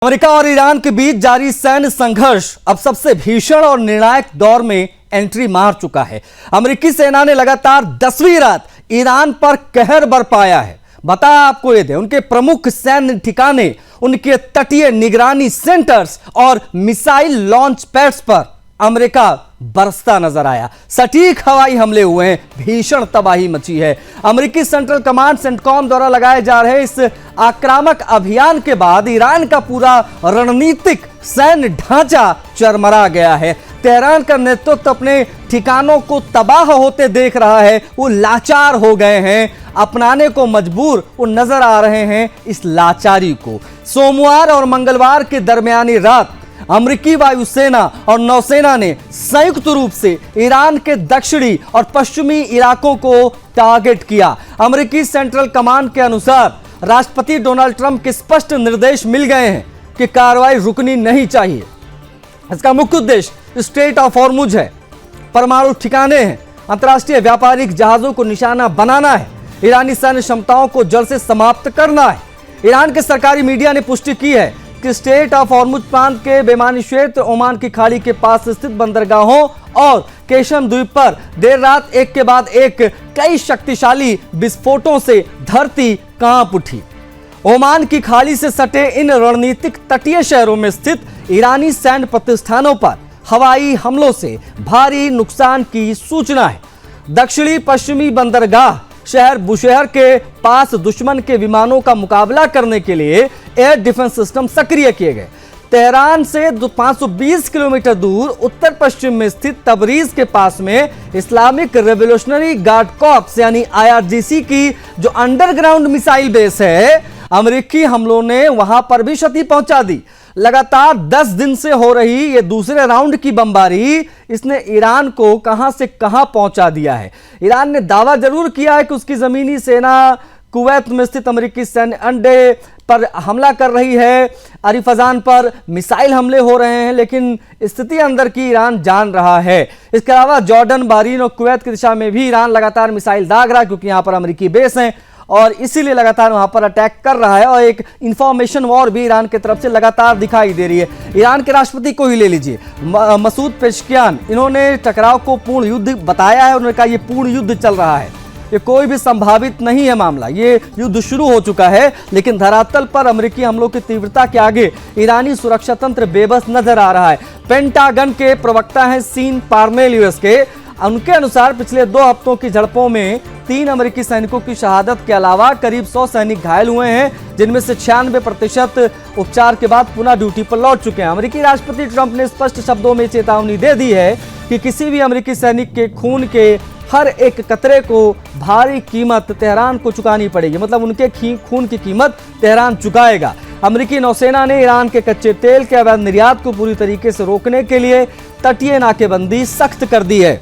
America और Iran के बीच जारी सैन्य संघर्ष अब सबसे भीषण और निर्णायक दौर में एंट्री मार चुका है। अमेरिकी सेना ने लगातार 10वीं रात ईरान पर कहर बरपाया है। बता आपको ये दे, उनके प्रमुख सैन्य ठिकाने, उनके तटीय निगरानी सेंटर्स और मिसाइल लॉन्च पैड्स पर अमेरिका बरसता नजर आया। सटीक हवाई हमले हुए हैं, भीषण तबाही मची है। अमेरिकी सेंट्रल कमांड सेंटकॉम द्वारा लगाए जा रहे इस आक्रामक अभियान के बाद ईरान का पूरा रणनीतिक सैन्य ढांचा चरमरा गया है। तेहरान का नेतृत्व अपने ठिकानों को तबाह होते देख रहा है। वो लाचार हो गए हैं, अपनाने को मजबूर वो नजर आ रहे हैं इस लाचारी को। सोमवार और मंगलवार के दरमियानी रात अमेरिकी वायुसेना और नौसेना ने संयुक्त रूप से ईरान के दक्षिणी और पश्चिमी इलाकों को टारगेट किया। अमेरिकी सेंट्रल कमांड के अनुसार राष्ट्रपति डोनाल्ड ट्रंप के स्पष्ट निर्देश मिल गए हैं कि कार्रवाई रुकनी नहीं चाहिए। इसका मुख्य उद्देश्य स्ट्रेट ऑफ हॉर्मुज है, परमाणु ठिकाने हैं, अंतर्राष्ट्रीय व्यापारिक जहाजों को निशाना बनाना है, ईरानी सैन्य क्षमताओं को जड़ से समाप्त करना है। ईरान के सरकारी मीडिया ने पुष्टि की है कि स्टेट ऑफ हॉर्मुज प्रांत के बेमानी क्षेत्र, ओमान की खाड़ी के पास स्थित बंदरगाहों और केशम द्वीप पर देर रात एक के बाद एक कई शक्तिशाली विस्फोटों से धरती कांप उठी। ओमान की खाड़ी से सटे इन रणनीतिक तटीय शहरों में स्थित ईरानी सैन्य प्रतिष्ठानों पर हवाई हमलों से भारी नुकसान की सूचना है। दक्षिणी पश्चिमी बंदरगाह शहर बुशहर के पास दुश्मन के विमानों का मुकाबला करने के लिए एयर डिफेंस सिस्टम सक्रिय किए गए। तेहरान से 520 किलोमीटर दूर उत्तर पश्चिम में स्थित तबरीज के पास में इस्लामिक रेवोल्यूशनरी गार्ड कॉर्प्स यानी IRGC की जो अंडरग्राउंड मिसाइल बेस है, अमेरिकी हमलों ने वहां पर भी क्षति पहुंचा दी। लगातार 10 दिन से हो रही ये दूसरे राउंड की बमबारी इसने ईरान को कहां से कहां पहुंचा दिया है। ईरान ने दावा जरूर किया है कि उसकी जमीनी सेना कुवैत में स्थित अमेरिकी सैन्य अड्डे पर हमला कर रही है, अरिफजान पर मिसाइल हमले हो रहे हैं, लेकिन स्थिति अंदर की ईरान जान रहा है। इसके अलावा जॉर्डन, बहरीन और कुवैत की दिशा में भी ईरान लगातार मिसाइल दाग रहा है, क्योंकि यहां पर अमेरिकी बेस हैं और इसीलिए लगातार वहां पर अटैक कर रहा है। और एक इंफॉर्मेशन वॉर भी ईरान की तरफ से लगातार दिखाई दे रही है। ईरान के राष्ट्रपति को ही ले लीजिए, मसूद पेशकियान, इन्होंने टकराव को पूर्ण युद्ध बताया है। उन्होंने कहा यह पूर्ण युद्ध चल रहा है, ये कोई भी संभावित नहीं है मामला, ये युद्ध शुरू हो चुका है। लेकिन धरातल पर अमेरिकी हमलों की तीव्रता के आगे ईरानी सुरक्षा तंत्र बेबस नजर आ रहा है। पेंटागन के प्रवक्ता हैं सीन पार्मेल यूएस के, उनके अनुसार पिछले 2 हफ्तों की झड़पों में 3 अमेरिकी सैनिकों की शहादत के अलावा करीब 100 सैनिक घायल हुए हैं, जिनमें से 96% उपचार के बाद पुनः ड्यूटी पर लौट चुके हैं। अमेरिकी राष्ट्रपति ट्रंप ने स्पष्ट शब्दों में चेतावनी दे दी है कि किसी भी अमेरिकी सैनिक के खून के हर एक कतरे को भारी कीमत तेहरान को चुकानी पड़ेगी। मतलब उनके खून की कीमत तेहरान चुकाएगा। अमेरिकी नौसेना ने ईरान के कच्चे तेल के अवैध निर्यात को पूरी तरीके से रोकने के लिए तटीय नाकेबंदी सख्त कर दी है।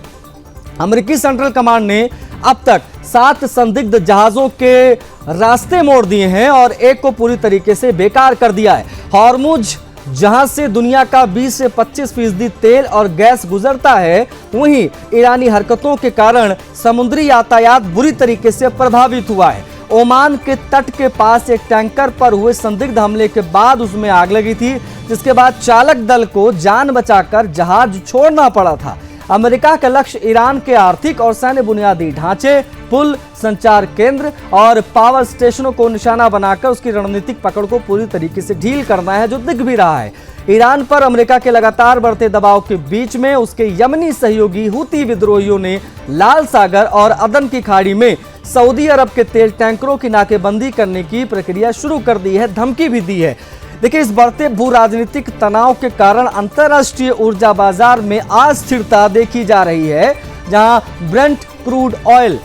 अमेरिकी सेंट्रल कमांड ने अब तक 7 संदिग्ध जहाजों के रास्ते मोड़ दिए हैं और एक को पूरी तरीके से बेकार कर दिया है। हॉर्मुज जहां से दुनिया का 20 से 25% तेल और गैस गुजरता है, वहीं ईरानी हरकतों के कारण समुद्री यातायात बुरी तरीके से प्रभावित हुआ है। ओमान के तट के पास एक टैंकर पर हुए संदिग्ध हमले के बाद उसमें आग लगी थी, जिसके बाद चालक दल को जान बचाकर जहाज छोड़ना पड़ा था। अमेरिका का लक्ष्य ईरान के आर्थिक और सैन्य बुनियादी ढांचे, पुल, संचार केंद्र और पावर स्टेशनों को निशाना बनाकर उसकी रणनीतिक पकड़ को पूरी तरीके से ढील करना है, जो दिख भी रहा है। ईरान पर अमेरिका के लगातार बढ़ते दबाव के बीच में उसके यमनी सहयोगी हुती विद्रोहियों ने लाल सागर और अदन की खाड़ी में सऊदी अरब के तेल टैंकरों की नाकेबंदी करने की प्रक्रिया शुरू कर दी है, धमकी भी दी है। देखिए, इस बढ़ते भू राजनीतिक तनाव के कारण अंतर्राष्ट्रीय ऊर्जा बाजार में अस्थिरता देखी जा रही है, जहां ब्रेंट क्रूड ऑयल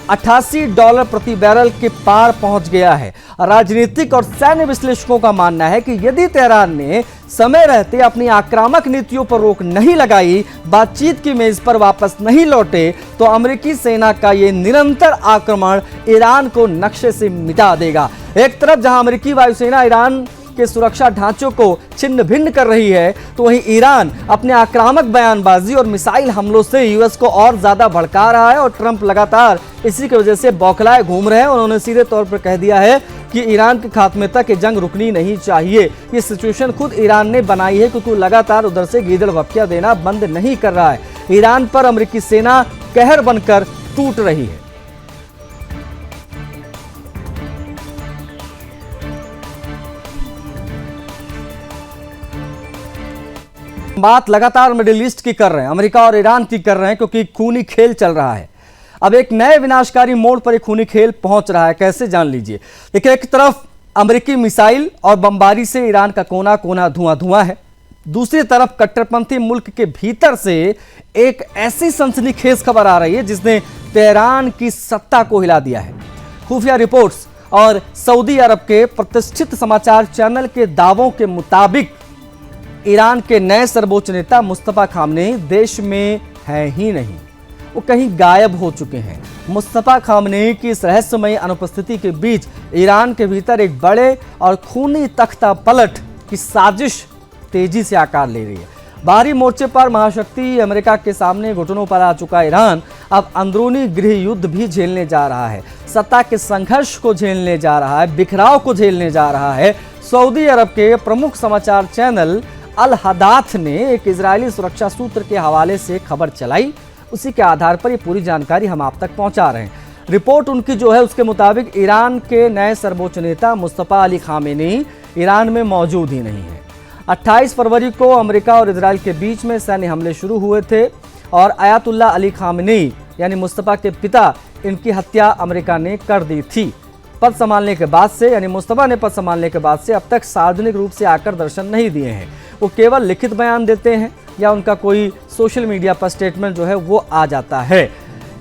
$88 प्रति बैरल के पार पहुंच गया है। राजनीतिक और सैन्य विश्लेषकों का मानना है कि यदि तेहरान ने समय रहते अपनी आक्रामक नीतियों पर रोक नहीं लगाई, बातचीत की मेज पर वापस नहीं लौटे, तो अमेरिकी सेना का यह निरंतर आक्रमण ईरान को नक्शे से मिटा देगा। एक तरफ जहां अमेरिकी वायुसेना ईरान के सुरक्षा ढांचों को छिन्न भिन्न कर रही है, तो वहीं ईरान अपने आक्रामक बयानबाजी और मिसाइल हमलों से यूएस को और ज्यादा भड़का रहा है। और ट्रंप लगातार इसी की वजह से बौखलाए घूम रहे हैं। उन्होंने सीधे तौर पर कह दिया है कि ईरान के खात्मे तक ये जंग रुकनी नहीं चाहिए। ये सिचुएशन खुद ईरान ने बनाई है, क्योंकि लगातार उधर से गीदड़ भपकियां देना बंद नहीं कर रहा है। ईरान पर अमेरिकी सेना कहर बनकर टूट रही है। बात लगातार मिडिल ईस्ट की कर रहे हैं, अमेरिका और ईरान की कर रहे हैं, क्योंकि खूनी खेल चल रहा है। अब एक नए विनाशकारी मोड़ पर एक खूनी खेल पहुंच रहा है। कैसे, जान लीजिए। देखिए, एक तरफ अमेरिकी मिसाइल और बमबारी से ईरान का कोना कोना धुआं धुआं है, दूसरी तरफ कट्टरपंथी मुल्क के भीतर से एक ऐसी सनसनीखेज खबर आ रही है जिसने तेहरान की सत्ता को हिला दिया है। खुफिया रिपोर्ट्स और सऊदी अरब के प्रतिष्ठित समाचार चैनल के दावों के मुताबिक ईरान के नए सर्वोच्च नेता मुस्तफा खामनेई देश में है ही नहीं, वो कहीं गायब हो चुके हैं। मुस्तफा खामनेई की इस रहस्यमयी अनुपस्थिति के बीच ईरान के भीतर एक बड़े और खूनी तख्ता पलट की साजिश तेजी से आकार ले रही है। बाहरी मोर्चे पर महाशक्ति अमेरिका के सामने घुटनों पर आ चुका ईरान अब अंदरूनी गृह युद्ध भी झेलने जा रहा है, सत्ता के संघर्ष को झेलने जा रहा है, बिखराव को झेलने जा रहा है। सऊदी अरब के प्रमुख समाचार चैनल अल हदाथ ने एक इजरायली सुरक्षा सूत्र के हवाले से खबर चलाई, उसी के आधार पर ये पूरी जानकारी हम आप तक पहुंचा रहे हैं। रिपोर्ट उनकी जो है उसके मुताबिक ईरान के नए सर्वोच्च नेता मुस्तफा अली खामेनी ईरान में मौजूद ही नहीं है। 28 फरवरी को अमेरिका और इजरायल के बीच में सैन्य हमले शुरू हुए थे और अयातुल्ला अली खामेनी यानी मुस्तफा के पिता, इनकी हत्या अमेरिका ने कर दी थी। पद संभालने के बाद से, यानी मुस्तफा ने पद संभालने के बाद से अब तक सार्वजनिक रूप से आकर दर्शन नहीं दिए हैं। वो केवल लिखित बयान देते हैं या उनका कोई सोशल मीडिया पर स्टेटमेंट जो है वो आ जाता है।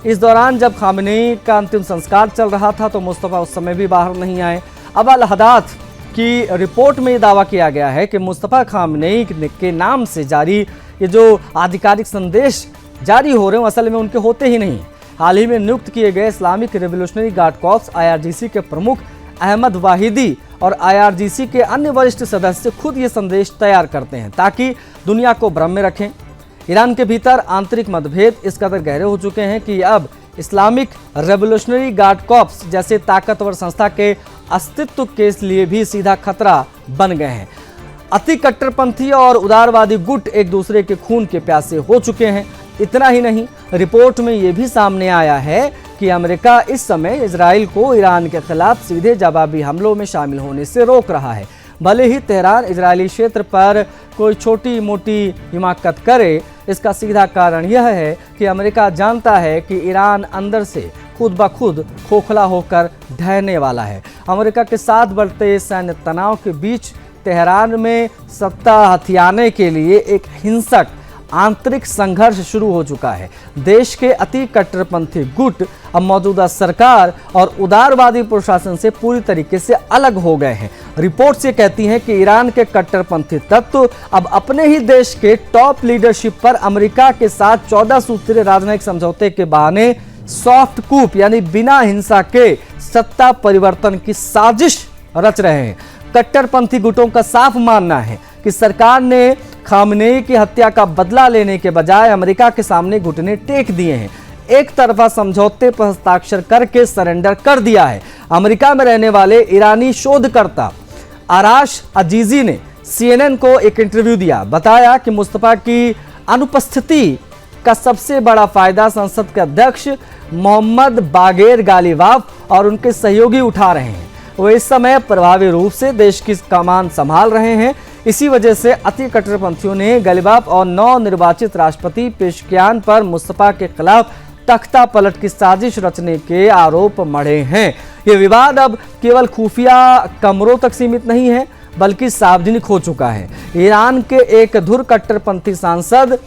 इस दौरान जब खामेनेई का अंतिम संस्कार चल रहा था तो मुस्तफा उस समय भी बाहर नहीं आए। अब अल हदाथ की रिपोर्ट में ये दावा किया गया है कि मुस्तफा खामेनेई के नाम से जारी ये जो आधिकारिक संदेश जारी हो रहे हैं असल में उनके होते ही नहीं। हाल ही में नियुक्त किए गए Islamic revolutionary guard corps IRGC के प्रमुख अहमद वाहिदी और IRGC के अन्य वरिष्ठ सदस्य खुद ये संदेश तैयार करते हैं ताकि दुनिया को भ्रम में रखें। ईरान के भीतर आंतरिक मतभेद इस कदर गहरे हो चुके हैं कि अब इस्लामिक रेवोल्यूशनरी गार्ड कॉर्प्स जैसे ताकतवर संस्था के अस्तित्व के लिए भी सीधा खतरा बन गए हैं। अति कट्टरपंथी और उदारवादी गुट एक दूसरे के खून के प्यासे हो चुके हैं। इतना ही नहीं, रिपोर्ट में यह भी सामने आया है कि अमेरिका इस समय इजराइल को ईरान के खिलाफ सीधे जवाबी हमलों में शामिल होने से रोक रहा है। भले ही तेहरान इजरायली क्षेत्र पर कोई छोटी मोटी हिमाकत करे, इसका सीधा कारण यह है कि अमेरिका जानता है कि ईरान अंदर से खुद ब खुद खोखला होकर ढहने वाला है। अमेरिका के साथ बढ़ते सैन्य तनाव के बीच तेहरान में सत्ता हथियाने के लिए एक हिंसक आंतरिक संघर्ष शुरू हो चुका है। देश के अति कट्टरपंथी गुट अब मौजूदा सरकार और उदारवादी प्रशासन से पूरी तरीके से अलग हो गए हैं। रिपोर्ट्स ये कहती हैं कि ईरान के कट्टरपंथी तत्व अब अपने ही देश के टॉप लीडरशिप पर अमेरिका के साथ 14 सूत्रीय राजनयिक समझौते के बहाने सॉफ्ट कूप यानी बिना हिंसा के सत्ता परिवर्तन की साजिश रच रहे हैं। कट्टरपंथी गुटों का साफ मानना है कि सरकार ने खामनेई की हत्या का बदला लेने के बजाय अमेरिका के सामने घुटने टेक दिए हैं, एक तरफा समझौते पर हस्ताक्षर करके सरेंडर कर दिया है। अमेरिका में रहने वाले ईरानी शोधकर्ता आराश अजीजी ने CNN को एक इंटरव्यू दिया, बताया कि मुस्तफा की अनुपस्थिति का सबसे बड़ा फायदा संसद के अध्यक्ष मोहम्मद बागेर गालिबाफ और उनके सहयोगी उठा रहे हैं। वो इस समय प्रभावी रूप से देश की कमान संभाल रहे हैं। इसी वजह से अति कट्टरपंथियों ने गालिबाफ और नव निर्वाचित राष्ट्रपति पेशकियान पर मुस्तफा के खिलाफ तख्ता पलट की साजिश रचने के आरोप मढ़े हैं। ये विवाद अब केवल खुफिया कमरों तक सीमित नहीं है बल्कि सार्वजनिक हो चुका है। ईरान के एक धुर कट्टरपंथी सांसद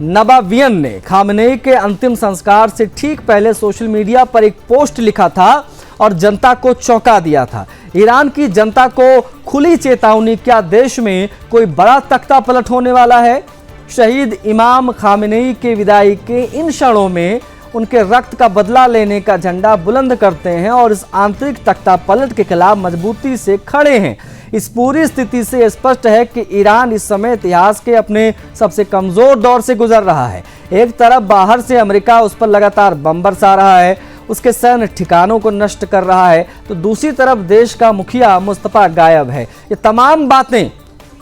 नबावियन ने खामनेई के अंतिम संस्कार से ठीक पहले सोशल मीडिया पर एक पोस्ट लिखा था और जनता को चौंका दिया था। ईरान की जनता को खुली चेतावनी, क्या देश में कोई बड़ा तख्ता पलट होने वाला है? शहीद इमाम खामनेई के विदाई के इन क्षणों में उनके रक्त का बदला लेने का झंडा बुलंद करते हैं और इस आंतरिक तख्ता पलट के खिलाफ मजबूती से खड़े हैं। इस पूरी स्थिति से स्पष्ट है कि ईरान इस समय इतिहास के अपने सबसे कमजोर दौर से गुजर रहा है। एक तरफ बाहर से अमेरिका उस पर लगातार बम बरसा रहा है, उसके सैन्य ठिकानों को नष्ट कर रहा है, तो दूसरी तरफ देश का मुखिया मुस्तफा गायब है। ये तमाम बातें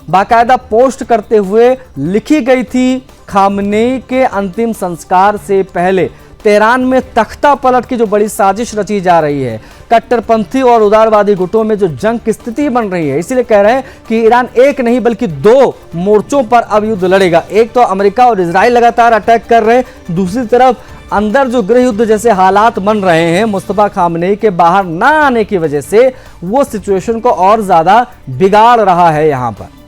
बाकायदा पोस्ट करते हुए लिखी गई थी खामनेई के अंतिम संस्कार से पहले। तेहरान में तख्ता पलट की जो बड़ी साजिश रची जा रही है, कट्टरपंथी और उदारवादी गुटों में जो जंग की स्थिति बन रही है, इसीलिए कह रहे हैं कि ईरान एक नहीं बल्कि दो मोर्चों पर अब युद्ध लड़ेगा। एक तो अमेरिका और इजराइल लगातार अटैक कर रहे हैं, दूसरी तरफ अंदर जो गृह युद्ध जैसे हालात बन रहे हैं मुस्तफा खामनेई के बाहर ना आने की वजह से, वो सिचुएशन को और ज्यादा बिगाड़ रहा है यहां पर।